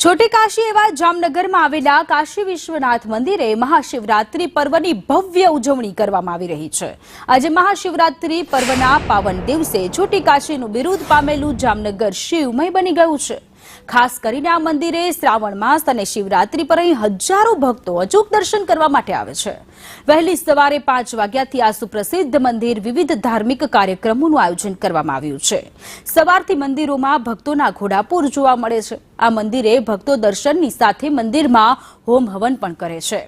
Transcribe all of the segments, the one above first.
छोटी काशी एवं जामनगर में आवेला काशी विश्वनाथ मंदिरे महाशिवरात्रि पर्वनी भव्य उजवणी करवामां आवी रही छे। आज महाशिवरात्रि पर्वना पावन दिवसे छोटी काशीनुं बिरुद पामेलुं जामनगर शिवमय बनी गयुं छे। खास करीने आ मंदिरे श्रावण मास अने शिवरात्रि पर અહીં હજારો ભક્તો અચૂક દર્શન કરવા માટે આવે છે। વહેલી સવારે 5 વાગ્યાથી આ સુપ્રસિદ્ધ મંદિર વિવિધ ધાર્મિક કાર્યક્રમોનું આયોજન કરવામાં આવ્યું છે। સવારથી મંદિરોમાં ભક્તોના ઘોડાપુર જોવા મળે છે। આ મંદિરે ભક્તો દર્શનની સાથે મંદિરમાં હોમ હવન પણ કરે છે।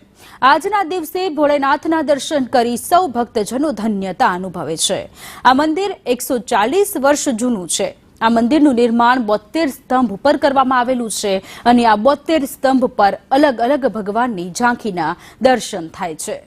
આજના દિવસે ભોળેનાથના દર્શન કરી સૌ ભક્તજનો ધન્યતા અનુભવે છે। આ મંદિર 140 વર્ષ જૂનું છે। આ મંદિરનું નિર્માણ 72 સ્તંભ ઉપર કરવામાં આવેલું છે અને આ 72 સ્તંભ પર અલગ અલગ ભગવાનની ઝાંખીના દર્શન થાય છે।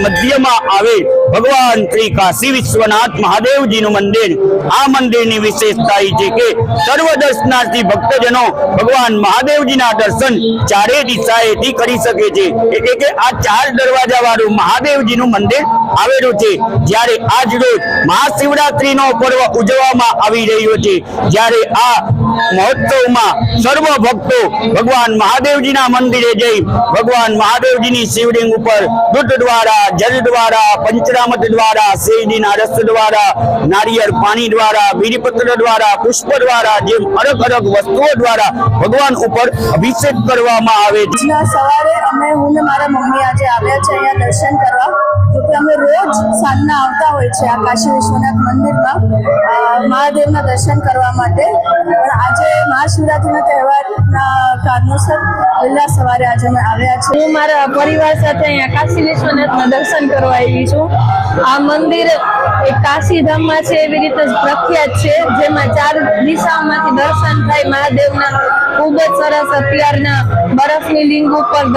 मध्य में आवे भगवान श्री काशी विश्वनाथ महादेव जी नु मंदिर। आ मंदिर नी विशेषता है कि सर्वदर्शनार्थी भक्तजनों भगवान महादेव जी ना दर्शन चारे दिशाए थी करी सके छे। એટલે કે આ ચાર દરવાજા વાળું મહાદેવ जी नु मंदिर आवेલું છે। જ્યારે આજ રોજ મહાશિવરાત્રી નો પર્વ ઉજવવામાં આવી રહ્યો છે। જ્યારે આ મહોત્સવમાં સર્વ ભક્તો ભગવાન મહાદેવજી ના મંદિરે જઈ ભગવાન મહાદેવજી ની શિવલિંગ ઉપર દૂધ द्वारा जल द्वारा पंचरामत द्वारा शेरडीना रस द्वारा नारियल पानी द्वारा बीलीपत्र द्वारा पुष्प द्वारा जेम अलग अलग वस्तुओं द्वारा भगवान ऊपर अभिषेक करवामां आवे छे। सवारे अमे हूँ ने मारा मम्मी आज आव्या छे अहींया दर्शन करवा। जो कि अमे रोज सांजना आवता होय छे आ काशी विश्वनाथ मंदिरमां महादेवना दर्शन करवा माटे। पण आजे महाशिवरात्रिना तहेवारना कारणोसर वहेला सवारे आज अमे आव्या छे। हूँ मारा परिवार साथे अहींया काशी विश्वनाथना दर्शन करवा आवी छुं। आ मंदिर एक काशी धाममां छे एवी रीते प्रख्यात छे, जेमां 4 दिशाओमांथी दर्शन थाय महादेवना। खूब ज सरस अत्याરના बरफनी लिंग उपर